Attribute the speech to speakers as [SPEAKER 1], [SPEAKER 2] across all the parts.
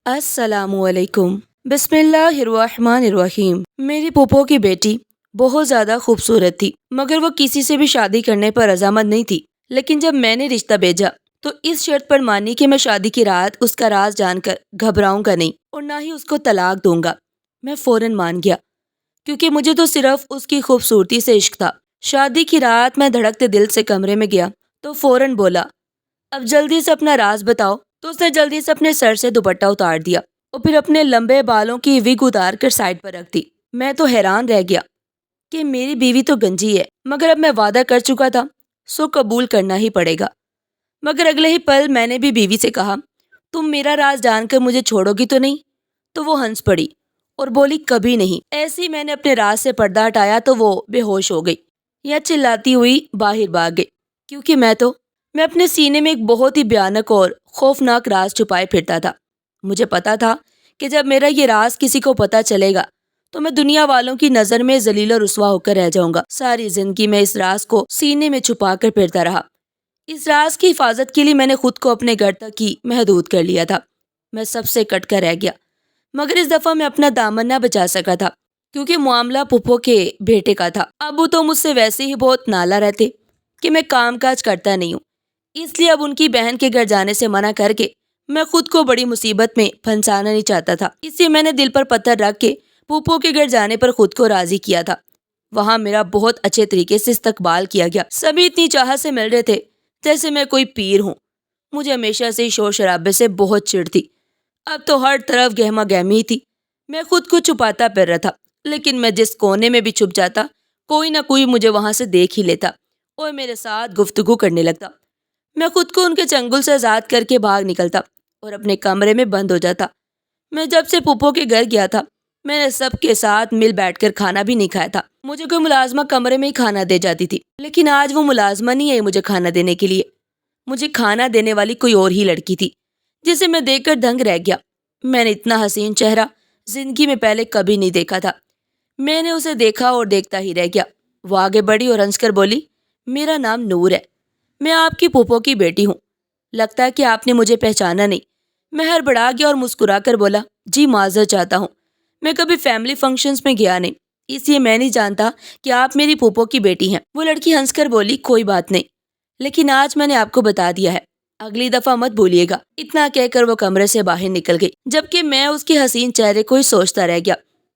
[SPEAKER 1] السلام علیکم۔ بسم اللہ الرحمن الرحیم۔ میری پھوپھو کی بیٹی بہت زیادہ خوبصورت تھی، مگر وہ کسی سے بھی شادی کرنے پر رضامند نہیں تھی۔ لیکن جب میں نے رشتہ بھیجا تو اس شرط پر مانی کہ میں شادی کی رات اس کا راز جان کر گھبراؤں گا نہیں اور نہ ہی اس کو طلاق دوں گا۔ میں فوراً مان گیا، کیونکہ مجھے تو صرف اس کی خوبصورتی سے عشق تھا۔ شادی کی رات میں دھڑکتے دل سے کمرے میں گیا تو فوراً بولا، اب جلدی سے اپنا راز بتاؤ۔ تو اس نے جلدی سے اپنے سر سے دوپٹہ اتار دیا اور پھر اپنے لمبے بالوں کی وگ اتار کر سائڈ پر رکھ دی۔ میں تو حیران رہ گیا کہ میری بیوی تو گنجی ہے، مگر اب میں وعدہ کر چکا تھا سو قبول کرنا ہی پڑے گا۔ مگر اگلے ہی پل میں نے بھی بیوی سے کہا، تم میرا راز جان کر مجھے چھوڑو گی تو نہیں؟ تو وہ ہنس پڑی اور بولی، کبھی نہیں۔ ایسے ہی میں نے اپنے راز سے پردہ ہٹایا تو وہ بے ہوش ہو گئی یا چلاتی ہوئی باہر بھاگ گئی، کیونکہ میں اپنے سینے میں ایک بہت ہی بھیانک اور خوفناک راز چھپائے پھرتا تھا۔ مجھے پتا تھا کہ جب میرا یہ راز کسی کو پتا چلے گا تو میں دنیا والوں کی نظر میں ذلیل و رسوا ہو کر رہ جاؤں گا۔ ساری زندگی میں اس راز کو سینے میں چھپا کر پھرتا رہا۔ اس راز کی حفاظت کے لیے میں نے خود کو اپنے گھر تک ہی محدود کر لیا تھا۔ میں سب سے کٹ کر رہ گیا، مگر اس دفعہ میں اپنا دامن نہ بچا سکا تھا، کیونکہ معاملہ پھپھو کے بیٹے کا تھا۔ ابو تو مجھ سے ویسے ہی بہت نالا رہتے کہ میں کام کاج کرتا نہیں ہوں، اس لیے اب ان کی بہن کے گھر جانے سے منع کر کے میں خود کو بڑی مصیبت میں پھنسانا نہیں چاہتا تھا۔ اس لیے میں نے دل پر پتھر رکھ کے پھوپھو کے گھر جانے پر خود کو راضی کیا تھا۔ وہاں میرا بہت اچھے طریقے سے استقبال کیا گیا۔ سبھی اتنی چاہت سے مل رہے تھے جیسے میں کوئی پیر ہوں۔ مجھے ہمیشہ سے شور شرابے سے بہت چڑ تھی، اب تو ہر طرف گہما گہمی تھی۔ میں خود کو چھپاتا پھر رہا تھا، لیکن میں جس کونے میں بھی چھپ جاتا کوئی نہ کوئی مجھے وہاں سے دیکھ ہی لیتا اور میرے ساتھ گفتگو کرنے لگتا۔ میں خود کو ان کے چنگل سے آزاد کر کے بھاگ نکلتا اور اپنے کمرے میں بند ہو جاتا۔ میں جب سے پھوپھو کے گھر گیا تھا میں نے سب کے ساتھ مل بیٹھ کر کھانا بھی نہیں کھایا تھا۔ مجھے کوئی ملازمہ کمرے میں ہی کھانا دے جاتی تھی، لیکن آج وہ ملازمہ نہیں ہے مجھے کھانا دینے کے لیے۔ مجھے کھانا دینے والی کوئی اور ہی لڑکی تھی، جسے میں دیکھ کر دنگ رہ گیا۔ میں نے اتنا حسین چہرہ زندگی میں پہلے کبھی نہیں دیکھا تھا۔ میں نے اسے دیکھا اور دیکھتا ہی رہ گیا۔ وہ آگے بڑھی اور ہنس کر بولی، میرا نام نور ہے، میں آپ کی پھوپھو کی بیٹی ہوں، لگتا ہے کہ آپ نے مجھے پہچانا نہیں۔ میں ہڑبڑا گیا اور مسکرا کر بولا، جی معذرت چاہتا ہوں، میں کبھی فیملی فنکشنز میں گیا نہیں، اس لیے میں نہیں جانتا کہ آپ میری پھوپھو کی بیٹی ہیں۔ وہ لڑکی ہنس کر بولی، کوئی بات نہیں، لیکن آج میں نے آپ کو بتا دیا ہے، اگلی دفعہ مت بھولیے گا۔ اتنا کہہ کر وہ کمرے سے باہر نکل گئی، جبکہ میں اس کے حسین چہرے کو ہی سوچتا رہ گیا۔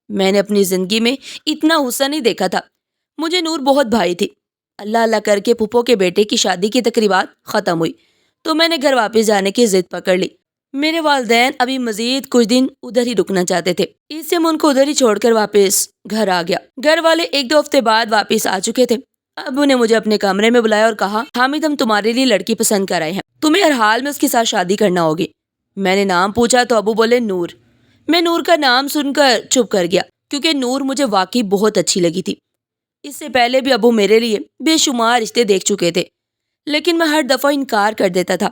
[SPEAKER 1] میں نے اپنی زندگی میں اتنا حسن نہیں دیکھا تھا۔ مجھے نور بہت بھائی تھی۔ اللہ اللہ کر کے پھوپھو کے بیٹے کی شادی کی تقریبات ختم ہوئی تو میں نے گھر واپس جانے کی ضد پکڑ لی۔ میرے والدین ابھی مزید کچھ دن ادھر ہی رکنا چاہتے تھے، اس سے میں ان کو ادھر ہی چھوڑ کر واپس گھر آ گیا۔ گھر والے ایک دو ہفتے بعد واپس آ چکے تھے۔ ابو نے مجھے اپنے کمرے میں بلایا اور کہا، حامد ہم تمہارے لیے لڑکی پسند کر آئے ہیں، تمہیں ہر حال میں اس کے ساتھ شادی کرنا ہوگی۔ میں نے نام پوچھا تو ابو بولے، نور۔ میں نور کا نام سن کر چپ کر گیا، کیونکہ نور مجھے واقعی بہت اچھی لگی تھی۔ اس سے پہلے بھی ابو میرے لیے بے شمار رشتے دیکھ چکے تھے، لیکن میں ہر دفعہ انکار کر دیتا تھا۔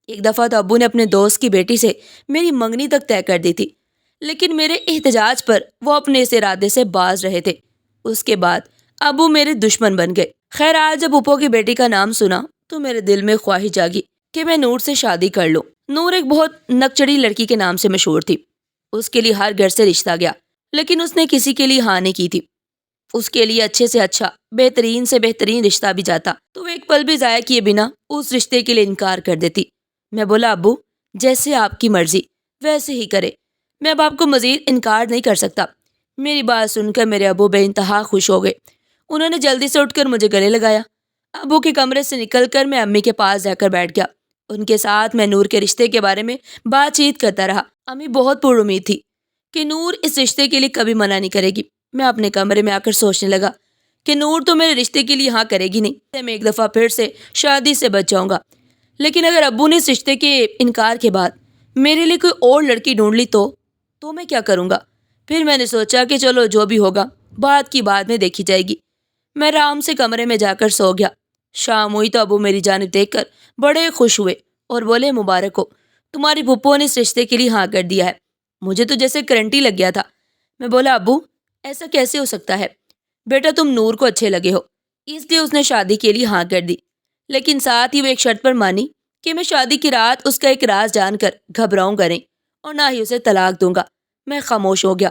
[SPEAKER 1] ایک دفعہ تو ابو نے اپنے دوست کی بیٹی سے میری منگنی تک طے کر دی تھی، لیکن میرے احتجاج پر وہ اپنے اس ارادے سے باز رہے تھے۔ اس کے بعد ابو میرے دشمن بن گئے۔ خیر آج جب پھوپھو کی بیٹی کا نام سنا تو میرے دل میں خواہش جاگی کہ میں نور سے شادی کر لوں۔ نور ایک بہت نکچڑی لڑکی کے نام سے مشہور تھی۔ اس کے لیے ہر گھر سے رشتہ گیا، لیکن اس نے کسی کے لیے ہاں نہیں کی تھی۔ اس کے لیے اچھے سے اچھا، بہترین سے بہترین رشتہ بھی جاتا تو وہ ایک پل بھی ضائع کیے بنا اس رشتے کے لیے انکار کر دیتی۔ میں بولا، ابو جیسے آپ کی مرضی ویسے ہی کرے، میں اب آپ کو مزید انکار نہیں کر سکتا۔ میری بات سن کر میرے ابو بے انتہا خوش ہو گئے۔ انہوں نے جلدی سے اٹھ کر مجھے گلے لگایا۔ ابو کے کمرے سے نکل کر میں امی کے پاس جا کر بیٹھ گیا۔ ان کے ساتھ میں نور کے رشتے کے بارے میں بات چیت کرتا رہا۔ امی بہت پر امید تھی کہ نور اس رشتے کے لیے کبھی منع نہیں کرے گی۔ میں اپنے کمرے میں آ کر سوچنے لگا کہ نور تو میرے رشتے کے لیے ہاں کرے گی نہیں، میں ایک دفعہ پھر سے شادی سے بچ جاؤں گا۔ لیکن اگر ابو نے اس رشتے کے انکار کے بعد میرے لیے کوئی اور لڑکی ڈھونڈ لی تو میں کیا کروں گا؟ پھر میں نے سوچا کہ چلو جو بھی ہوگا بات کی بعد میں دیکھی جائے گی۔ میں آرام سے کمرے میں جا کر سو گیا۔ شام ہوئی تو ابو میری جانب دیکھ کر بڑے خوش ہوئے اور بولے، مبارک ہو، تمہاری پھوپھو نے اس رشتے کے لیے ہاں کر دیا ہے۔ مجھے تو جیسے کرنٹ ہی لگ گیا تھا۔ میں بولا، ابو ایسا کیسے ہو سکتا ہے؟ بیٹا تم نور کو اچھے لگے ہو، اس لیے اس نے شادی کے لیے ہاں کر دی، لیکن ساتھ ہی وہ ایک شرط پر مانی کہ میں شادی کی رات اس کا ایک راز جان کر گھبراؤں گا نہیں اور نہ ہی اسے طلاق دوں گا۔ میں خاموش ہو گیا۔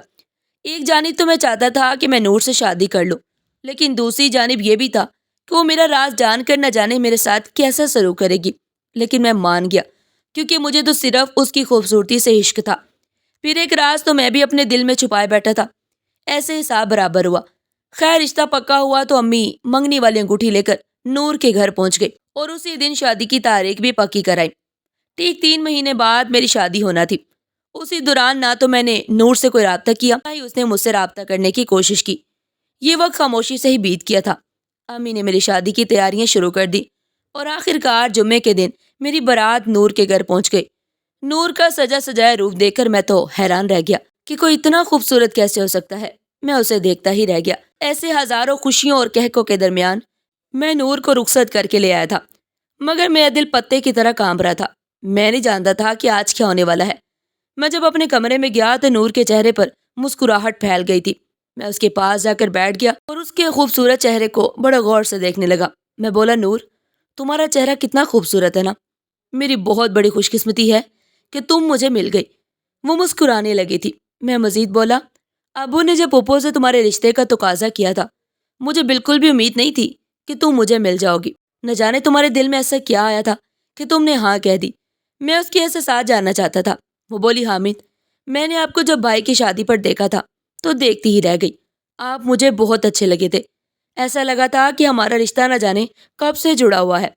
[SPEAKER 1] ایک جانب تو میں چاہتا تھا کہ میں نور سے شادی کر لوں، لیکن دوسری جانب یہ بھی تھا کہ وہ میرا راز جان کر نہ جانے میرے ساتھ کیسا سلوک کرے گی۔ لیکن میں مان گیا، کیونکہ مجھے تو صرف اس کی خوبصورتی سے عشق تھا۔ پھر ایک راز تو میں بھی اپنے دل میں چھپائے بیٹھا تھا۔ ایسے حساب برابر ہوا۔ خیر، رشتہ پکا ہوا تو امی منگنی والی انگوٹھی لے کر نور کے گھر پہنچ گئی اور اسی دن شادی کی تاریخ بھی پکی کرائی۔ ٹھیک 3 مہینے بعد میری شادی ہونا تھی۔ اسی دوران نہ تو میں نے نور سے کوئی رابطہ کیا، نہ ہی اس نے مجھ سے رابطہ کرنے کی کوشش کی۔ یہ وقت خاموشی سے ہی بیت کیا تھا۔ امی نے میری شادی کی تیاریاں شروع کر دی اور آخر کار جمعے کے دن میری بارات نور کے گھر پہنچ گئی۔ نور کا سجا سجایا روپ دیکھ کر میں تو حیران رہ گیا کہ کوئی اتنا خوبصورت کیسے ہو سکتا ہے۔ میں اسے دیکھتا ہی رہ گیا۔ ایسے ہزاروں خوشیوں اور کہکوں کے درمیان میں نور کو رخصت کر کے لے آیا تھا، مگر میرا دل پتے کی طرح کانپ رہا تھا۔ میں نہیں جانتا تھا کہ آج کیا ہونے والا ہے۔ میں جب اپنے کمرے میں گیا تو نور کے چہرے پر مسکراہٹ پھیل گئی تھی۔ میں اس کے پاس جا کر بیٹھ گیا اور اس کے خوبصورت چہرے کو بڑے غور سے دیکھنے لگا۔ میں بولا، نور، تمہارا چہرہ کتنا خوبصورت ہے نا۔ میری بہت بڑی خوش قسمتی ہے کہ تم مجھے مل گئی۔ وہ مسکرانے لگی تھی۔ میں مزید بولا، ابو نے جب پھپھو سے تمہارے رشتے کا تقاضا کیا تھا، مجھے بالکل بھی امید نہیں تھی کہ تم مجھے مل جاؤ گی۔ نہ جانے تمہارے دل میں ایسا کیا آیا تھا کہ تم نے ہاں کہہ دی۔ میں اس کے احساسات جاننا چاہتا تھا۔ وہ بولی، حامد، میں نے آپ کو جب بھائی کی شادی پر دیکھا تھا تو دیکھتی ہی رہ گئی۔ آپ مجھے بہت اچھے لگے تھے۔ ایسا لگا تھا کہ ہمارا رشتہ نہ جانے کب سے جڑا ہوا ہے۔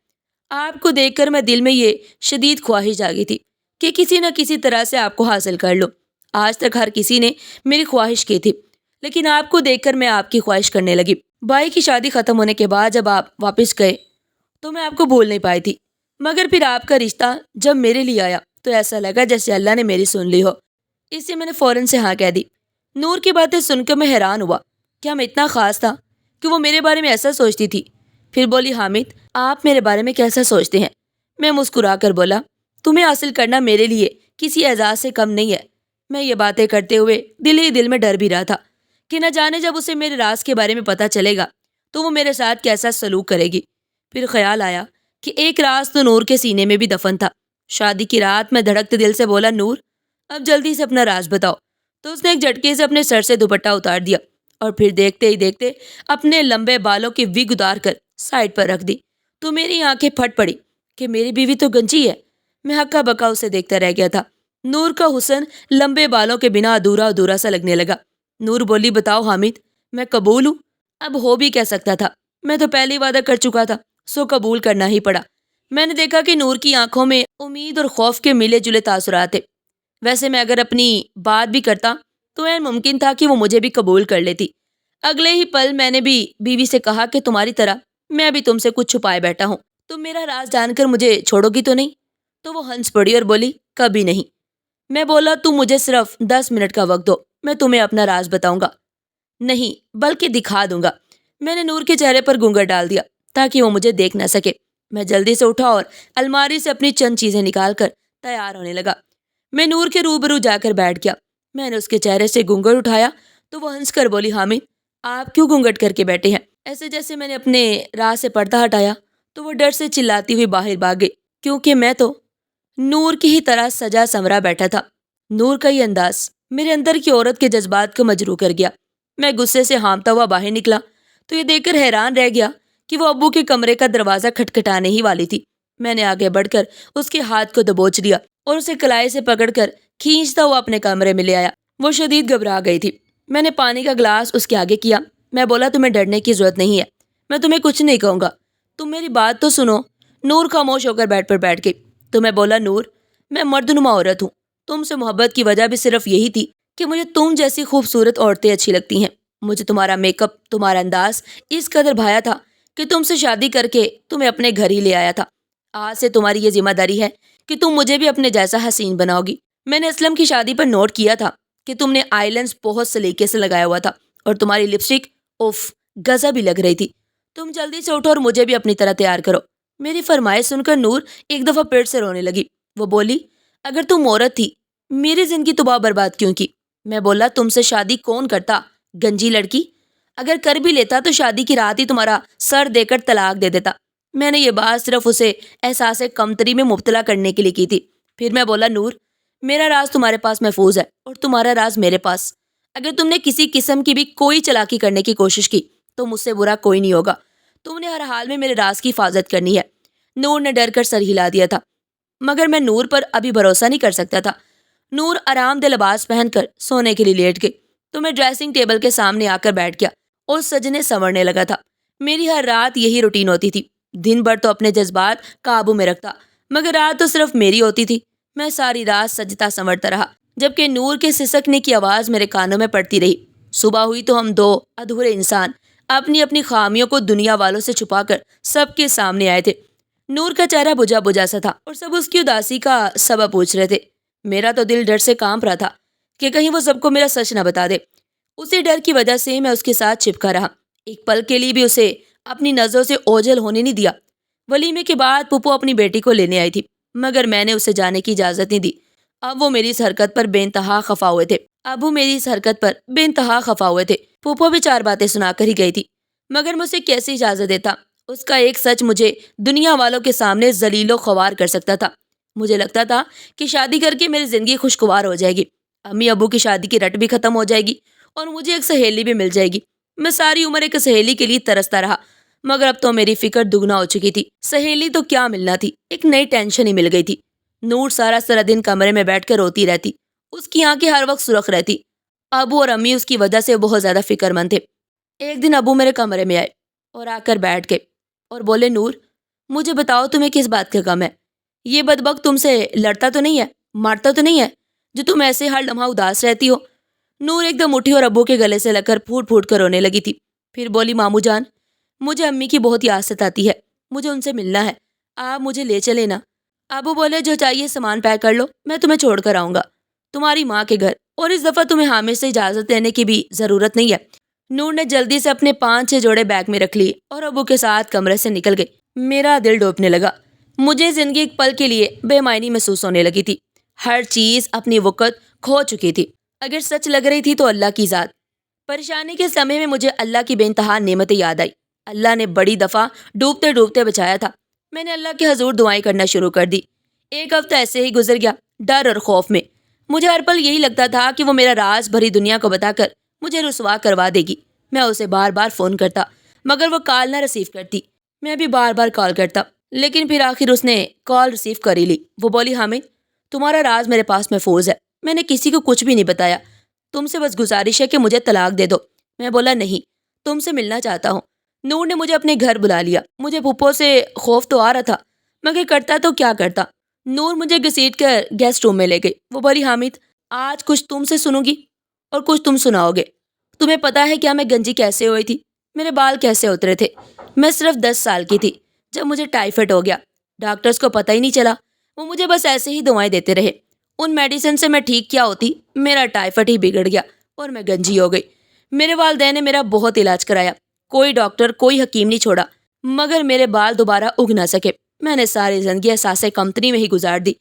[SPEAKER 1] آپ کو دیکھ کر میں دل میں یہ شدید خواہش جاگی تھی کہ کسی نہ کسی طرح سے آپ کو حاصل کر لو۔ آج تک ہر کسی نے میری خواہش کی تھی، لیکن آپ کو دیکھ کر میں آپ کی خواہش کرنے لگی۔ بھائی کی شادی ختم ہونے کے بعد جب آپ واپس گئے تو میں آپ کو بھول نہیں پائی تھی، مگر پھر آپ کا رشتہ جب میرے لیے آیا تو ایسا لگا جیسے اللہ نے میری سن لی ہو۔ اس سے میں نے فوراً سے ہاں کہہ دی۔ نور کی باتیں سن کر میں حیران ہوا کہ ہم اتنا خاص تھا کہ وہ میرے بارے میں ایسا سوچتی تھی۔ پھر بولی، حامد، آپ میرے بارے میں کیسا سوچتے ہیں؟ میں مسکرا کر بولا، تمہیں حاصل کرنا میرے لیے کسی اعزاز سے کم نہیں ہے۔ میں یہ باتیں کرتے ہوئے دل ہی دل میں ڈر بھی رہا تھا کہ نہ جانے جب اسے میرے راز کے بارے میں پتہ چلے گا تو وہ میرے ساتھ کیسا سلوک کرے گی۔ پھر خیال آیا کہ ایک راز تو نور کے سینے میں بھی دفن تھا۔ شادی کی رات میں دھڑکتے دل سے بولا، نور، اب جلدی سے اپنا راز بتاؤ۔ تو اس نے ایک جھٹکے سے اپنے سر سے دوپٹہ اتار دیا اور پھر دیکھتے ہی دیکھتے اپنے لمبے بالوں کی وگ اتار کر سائڈ پر رکھ دی۔ تو میری آنکھیں پھٹ پڑی کہ میری بیوی تو گنجی ہے۔ میں ہکا بکا اسے دیکھتا رہ گیا تھا۔ نور کا حسن لمبے بالوں کے بنا ادھورا ادھورا سا لگنے لگا۔ نور بولی، بتاؤ حامد، میں قبول ہوں؟ اب ہو بھی کہہ سکتا تھا، میں تو پہلی وعدہ کر چکا تھا، سو قبول کرنا ہی پڑا۔ میں نے دیکھا کہ نور کی آنکھوں میں امید اور خوف کے ملے جلے تاثرات تھے۔ ویسے میں اگر اپنی بات بھی کرتا تو ممکن تھا کہ وہ مجھے بھی قبول کر لیتی۔ اگلے ہی پل میں نے بھی بیوی سے کہا کہ تمہاری طرح میں بھی تم سے کچھ چھپائے بیٹھا ہوں، تم میرا راز جان کر مجھے چھوڑو گی تو نہیں؟ تو وہ ہنس پڑی اور بولی، کبھی نہیں۔ میں بولا، تم مجھے صرف 10 منٹ کا وقت دو، میں تمہیں اپنا راز بتاؤں گا۔ نہیں، بلکہ دکھا دوں گا۔ میں نے نور کے چہرے پر گھونگھٹ ڈال دیا تاکہ وہ مجھے دیکھ نہ سکے۔ میں جلدی سے اٹھا اور الماری سے اپنی چند چیزیں نکال کر تیار ہونے لگا۔ میں نور کے روبرو جا کر بیٹھ گیا۔ میں نے اس کے چہرے سے گھونگھٹ اٹھایا تو وہ ہنس کر بولی، حامد، آپ کیوں گھونگھٹ کر کے بیٹھے ہیں؟ ایسے جیسے میں نے اپنے راز سے پردہ ہٹایا تو وہ ڈر سے چلاتی ہوئی باہر بھاگ گئی، کیونکہ میں تو نور کی ہی طرح سجا سنورا بیٹھا تھا۔ نور کا یہ انداز میرے اندر کی عورت کے جذبات کو مجروح کر گیا۔ میں غصے سے ہامتا ہوا باہر نکلا تو یہ دیکھ کر حیران رہ گیا کہ وہ ابو کے کمرے کا دروازہ کھٹکھٹانے ہی والی تھی۔ میں نے آگے بڑھ کر اس کے ہاتھ کو دبوچ لیا اور اسے کلائی سے پکڑ کر کھینچتا ہوا اپنے کمرے میں لے آیا۔ وہ شدید گھبرا گئی تھی۔ میں نے پانی کا گلاس اس کے آگے کیا۔ میں بولا، تمہیں ڈرنے کی ضرورت نہیں ہے، میں تمہیں کچھ نہیں کہوں گا، تم میری بات تو سنو۔ نور خاموش ہو کر بیڈ پر بیٹھ گئی۔ تو میں بولا، نور، میں مرد نما عورت ہوں، تم سے محبت کی وجہ بھی صرف یہی تھی کہ مجھے تم جیسی خوبصورت عورتیں اچھی لگتی ہیں۔ مجھے تمہارا میک اپ، تمہارا انداز اس قدر بھایا تھا کہ تم سے شادی کر کے تمہیں اپنے گھر ہی لے آیا تھا۔ آج سے تمہاری یہ ذمہ داری ہے کہ تم مجھے بھی اپنے جیسا حسین بناؤ گی۔ میں نے اسلم کی شادی پر نوٹ کیا تھا کہ تم نے آئی لینس بہت سلیقے سے لگایا ہوا تھا اور تمہاری لپسٹک اف گزا بھی لگ رہی تھی۔ تم جلدی سے اٹھو اور مجھے بھی اپنی طرح تیار کرو۔ میری فرمائش سن کر نور ایک دفعہ پیٹ سے رونے لگی۔ وہ بولی، اگر تم عورت تھی میری زندگی تباہ برباد کیوں کی؟ میں بولا، تم سے شادی کون کرتا، گنجی لڑکی؟ اگر کر بھی لیتا تو شادی کی رات ہی تمہارا سر دے کر طلاق دے دیتا۔ میں نے یہ بات صرف اسے احساس کمتری میں مبتلا کرنے کے لیے کی تھی۔ پھر میں بولا، نور، میرا راز تمہارے پاس محفوظ ہے اور تمہارا راز میرے پاس. اگر تم نے کسی قسم کی بھی کوئی چالاکی کرنے کی کوشش کی تو مجھ سے برا کوئی نہیں ہوگا. تم نے ہر حال میں میرے راز کی حفاظت کرنی ہے. نور نے ڈر کر سر ہلا دیا تھا، مگر میں نور پر ابھی بھروسہ نہیں کر سکتا تھا. نور آرام دہ لباس پہن کر سونے کے لیے لیٹ گئی تو میں ڈریسنگ ٹیبل کے سامنے آ کر بیٹھ گیا اور سجنے سنورنے لگا تھا. میری ہر رات یہی روٹین ہوتی تھی. دن بھر تو اپنے جذبات قابو میں رکھتا، مگر رات تو صرف میری ہوتی تھی. میں ساری رات سجتا سنورتا رہا جبکہ نور کے سسکنے کی آواز میرے کانوں میں پڑتی رہی. صبح ہوئی تو ہم دو ادھورے انسان اپنی اپنی خامیوں کو دنیا والوں سے چھپا کر سب کے سامنے آئے تھے. نور کا چہرہ بجھا بجھا سا تھا اور سب اس کی اداسی کا سبب پوچھ رہے تھے. میرا تو دل ڈر سے کانپ رہا تھا کہ کہیں وہ سب کو میرا سچ نہ بتا دے. اسی ڈر کی وجہ سے میں اس کے ساتھ چپکا رہا. ایک پل کے لیے بھی اسے اپنی نظروں سے اوجھل ہونے نہیں دیا. ولیمے کے بعد پھپھو اپنی بیٹی کو لینے آئی تھی، مگر میں نے اسے جانے کی اجازت نہیں دی. اب وہ میری اس حرکت پر بے انتہا خفا ہوئے تھے. پھپھو بھی 4 باتیں سنا کر ہی گئی تھی، مگر میں اسے کیسے اجازت دیتا؟ اس کا ایک سچ مجھے دنیا والوں کے سامنے ذلیل و خوار کر سکتا تھا. مجھے لگتا تھا کہ شادی کر کے میری زندگی خوشگوار ہو جائے گی. امی ابو کی شادی کی رٹ بھی ختم ہو جائے گی اور مجھے ایک سہیلی بھی مل جائے گی. میں ساری عمر ایک سہیلی کے لیے ترستا رہا، مگر اب تو میری فکر دگنا ہو چکی تھی. سہیلی تو کیا ملنا تھی، ایک نئی ٹینشن ہی مل گئی تھی. نور سارا دن کمرے میں بیٹھ کر روتی رہتی. اس کی آنکھیں ہر وقت سرخ رہتی. ابو اور امی اس کی وجہ سے بہت زیادہ فکر مند تھے. ایک دن ابو میرے کمرے میں آئے اور آ کر بیٹھ گئے اور بولے، نور مجھے بتاؤ تمہیں کس بات کا غم ہے؟ یہ بدبخت تم سے لڑتا تو نہیں ہے، مارتا تو نہیں ہے، جو تم ایسے ہر لمحہ اداس رہتی ہو؟ نور ایک دم اٹھی اور ابو کے گلے سے لگ کر پھوٹ پھوٹ کر رونے لگی تھی. پھر بولی، ماموں جان مجھے امی کی بہت یاد ستاتی ہے، مجھے ان سے ملنا ہے، آپ مجھے لے چلے نا. ابو بولے، جو چاہیے سامان پیک کر لو، میں تمہیں چھوڑ کر آؤں گا تمہاری ماں کے گھر، اور اس دفعہ تمہیں حامد سے اجازت لینے کی بھی ضرورت نہیں ہے. نور نے جلدی سے اپنے 5-6 جوڑے بیگ میں رکھ لیے اور ابو کے ساتھ کمرے سے نکل گئی. میرا دل ڈوبنے لگا. مجھے زندگی ایک پل کے لیے بے معنی محسوس ہونے لگی تھی. ہر چیز اپنی وقت کھو چکی تھی. اگر سچ لگ رہی تھی تو اللہ کی ذات. پریشانی کے سمے میں مجھے اللہ کی بے انتہا نعمتیں یاد آئی. اللہ نے بڑی دفعہ ڈوبتے ڈوبتے بچایا تھا. میں نے اللہ کے حضور دعائیں کرنا شروع کر دی. ایک ہفتہ ایسے ہی گزر گیا، ڈر اور خوف میں. مجھے ہر پل یہی لگتا تھا کہ وہ میرا راز بھری دنیا کو بتا کر مجھے رسوا کروا دے گی. میں اسے بار بار فون کرتا مگر وہ کال نہ ریسیو کرتی. میں بھی بار بار کال کرتا، لیکن پھر آخر اس نے کال ریسیو کر ہی لی. وہ بولی، حامد تمہارا راز میرے پاس محفوظ ہے، میں نے کسی کو کچھ بھی نہیں بتایا، تم سے بس گزارش ہے کہ مجھے طلاق دے دو. میں بولا، نہیں، تم سے ملنا چاہتا ہوں. نور نے مجھے اپنے گھر بلا لیا. مجھے پھپھو سے خوف تو آ رہا تھا، مگر کرتا تو کیا کرتا. نور مجھے گھسیٹ کر گیسٹ روم میں لے گئی. وہ بولی، حامد آج کچھ تم سے سنوں گی اور کچھ تم سناؤ گے. تمہیں پتا ہے کیا میں گنجی کیسے ہوئی تھی، میرے بال کیسے اترے تھے؟ میں صرف 10 سال کی تھی جب مجھے ٹائیفائڈ ہو گیا. ڈاکٹرز کو پتہ ہی نہیں چلا، وہ مجھے بس ایسے ہی دعائیں دیتے رہے. ان میڈیسن سے میں ٹھیک کیا ہوتی، میرا ٹائیفائڈ ہی بگڑ گیا اور میں گنجی ہو گئی. میرے والدین نے میرا بہت علاج کرایا، کوئی ڈاکٹر کوئی حکیم نہیں چھوڑا، مگر میرے بال دوبارہ اگ نہ سکے. میں نے ساری زندگی احساس کمتری میں ہی گزار دی.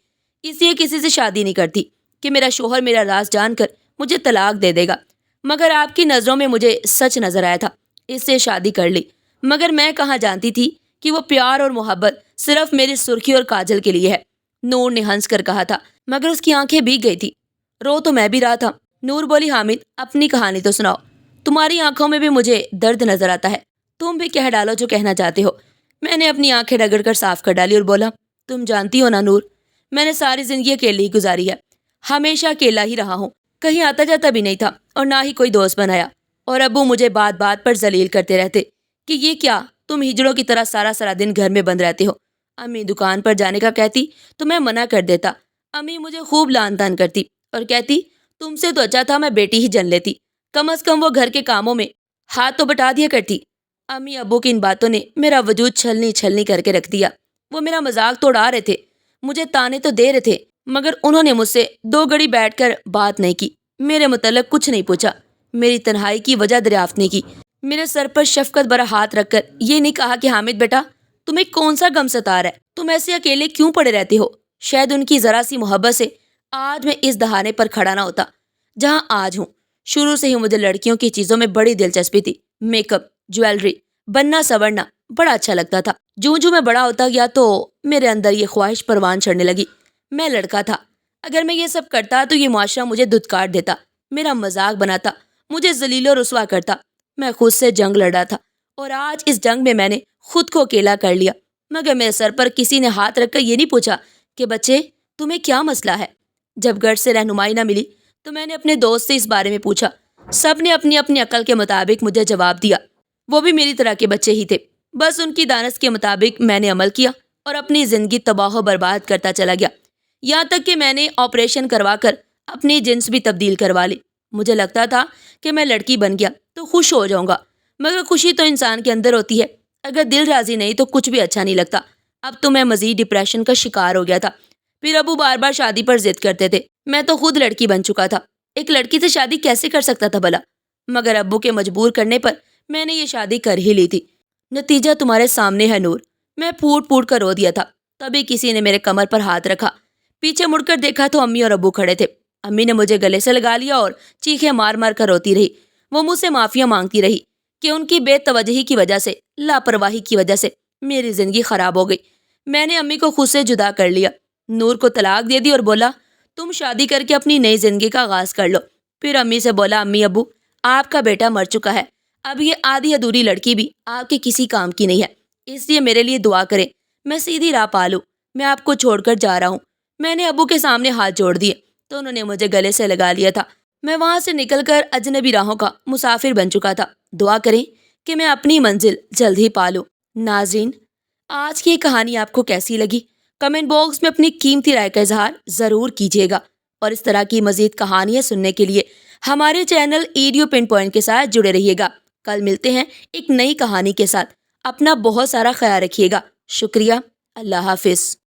[SPEAKER 1] اس لیے کسی سے شادی نہیں کرتی کہ میرا شوہر میرا راز جان کر مجھے طلاق دے دے گا. مگر آپ کی نظروں میں مجھے سچ نظر آیا تھا، اس سے شادی کر لی. مگر میں کہاں جانتی تھی کہ وہ پیار اور محبت صرف میری سرخی اور کاجل کے لیے ہے. نور نے ہنس کر کہا تھا، مگر اس کی آنکھیں بھیگ گئی تھی. رو تو میں بھی رہا تھا. نور بولی، حامد اپنی کہانی تو سناؤ، تمہاری آنکھوں میں بھی مجھے درد نظر آتا ہے، تم بھی کہہ ڈالو جو کہنا چاہتے ہو. میں نے اپنی آنکھیں رگڑ کر صاف کر ڈالی اور بولا، تم جانتی ہو نا نور، میں نے ساری زندگی اکیلے ہی گزاری ہے، ہمیشہ اکیلا ہی رہا ہوں، کہیں آتا جاتا بھی نہیں تھا اور نہ ہی کوئی دوست بنایا. اور ابو مجھے بات بات پر ذلیل کرتے رہتے کہ یہ کیا، تم ہجڑوں کی طرح سارا دن گھر میں بند رہتے ہو. امی دکان پر جانے کا کہتی تو میں منع کر دیتا. امی مجھے خوب لان تان کرتی اور کہتی، تم سے تو اچھا تھا میں بیٹی ہی جن لیتی، کم از کم وہ گھر کے کاموں میں ہاتھ تو بٹا دیا کرتی. امی ابو کی ان باتوں نے میرا وجود چھلنی کر کے رکھ دیا. وہ میرا مذاق تو اڑا رہے تھے، مجھے تانے تو دے رہے تھے، مگر انہوں نے مجھ سے 2 گھڑی بیٹھ کر بات نہیں کی، میرے متعلق کچھ نہیں پوچھا، میری تنہائی کی وجہ دریافت نہیں کی. میرے سر پر شفقت بھرا ہاتھ رکھ کر یہ نہیں کہا کہ حامد بیٹا تمہیں کون سا غم ستا رہا ہے، تم ایسے اکیلے کیوں پڑے رہتے ہو؟ شاید ان کی ذرا سی محبت سے آج میں اس دہانے پر کھڑا نہ ہوتا جہاں آج ہوں. شروع سے ہی مجھے لڑکیوں کی چیزوں میں بڑی دلچسپی تھی. میک اپ، جویلری، بننا سورنا بڑا اچھا لگتا تھا. جوں میں بڑا ہوتا گیا تو میرے اندر یہ خواہش پروان چڑھنے لگی. میں لڑکا تھا، اگر میں یہ سب کرتا تو یہ معاشرہ مجھے دھتکار دیتا، میرا مذاق بناتا، مجھے ذلیل و رسوا کرتا۔ میں خود سے جنگ لڑا تھا اور آج اس جنگ میں میں نے خود کو اکیلا کر لیا۔ مگر میرے سر پر کسی نے ہاتھ رکھ کر یہ نہیں پوچھا کہ بچے تمہیں کیا مسئلہ ہے۔ جب گھر سے رہنمائی نہ ملی تو میں نے اپنے دوست سے اس بارے میں پوچھا۔ سب نے اپنی اپنی عقل کے مطابق مجھے جواب دیا۔ وہ بھی میری طرح کے بچے ہی تھے، بس ان کی دانش کے مطابق میں نے عمل کیا اور اپنی زندگی تباہ و برباد کرتا چلا گیا، یہاں تک کہ میں نے آپریشن کروا کر اپنی جنس بھی تبدیل کروا لی۔ مجھے لگتا تھا کہ میں لڑکی بن گیا تو خوش ہو جاؤں گا، مگر خوشی تو انسان کے اندر ہوتی ہے، اگر دل راضی نہیں تو کچھ بھی اچھا نہیں لگتا۔ اب تو میں مزید ڈپریشن کا شکار ہو گیا تھا۔ پھر ابو بار بار شادی پر ضد کرتے تھے، میں تو خود لڑکی بن چکا تھا، ایک لڑکی سے شادی کیسے کر سکتا تھا بھلا؟ مگر ابو کے مجبور کرنے پر میں نے یہ شادی کر ہی لی تھی۔ نتیجہ تمہارے سامنے ہے نور۔ میں پھوٹ پھوٹ کر رو دیا تھا، تبھی کسی نے میرے کمر پر ہاتھ رکھا۔ پیچھے مڑ کر دیکھا تو امی اور ابو کھڑے تھے۔ امی نے مجھے گلے سے لگا لیا اور چیخیں مار مار کر روتی رہی۔ وہ مجھ سے معافیاں مانگتی رہی کہ ان کی بے توجہی کی وجہ سے، لاپرواہی کی وجہ سے میری زندگی خراب ہو گئی۔ میں نے امی کو خود سے جدا کر لیا، نور کو طلاق دے دی اور بولا تم شادی کر کے اپنی نئی زندگی کا آغاز کر لو۔ پھر امی سے بولا امی ابو آپ کا بیٹا مر چکا ہے، اب یہ آدھی ادھوری لڑکی بھی آپ کے کسی کام کی نہیں ہے، اس لیے میرے لیے دعا کریں، میں سیدھی راہ پالوں، میں آپ کو چھوڑ کر جا رہا ہوں۔ میں نے ابو کے سامنے ہاتھ جوڑ دیے تو انہوں نے مجھے گلے سے لگا لیا تھا۔ میں وہاں سے نکل کر اجنبی راہوں کا مسافر بن چکا تھا۔ دعا کریں کہ میں اپنی منزل جلد ہی پالوں۔ ناظرین، آج کی یہ کہانی آپ کو کیسی لگی؟ کمنٹ باکس میں اپنی قیمتی رائے کا اظہار ضرور کیجیے گا، اور اس طرح کی مزید کہانیاں سننے کے لیے ہمارے چینل ایڈیو پن پوائنٹ کے ساتھ جڑے رہیے گا۔ کل ملتے ہیں ایک نئی کہانی کے ساتھ۔ اپنا بہت سارا خیال رکھیے گا۔ شکریہ۔ اللہ حافظ۔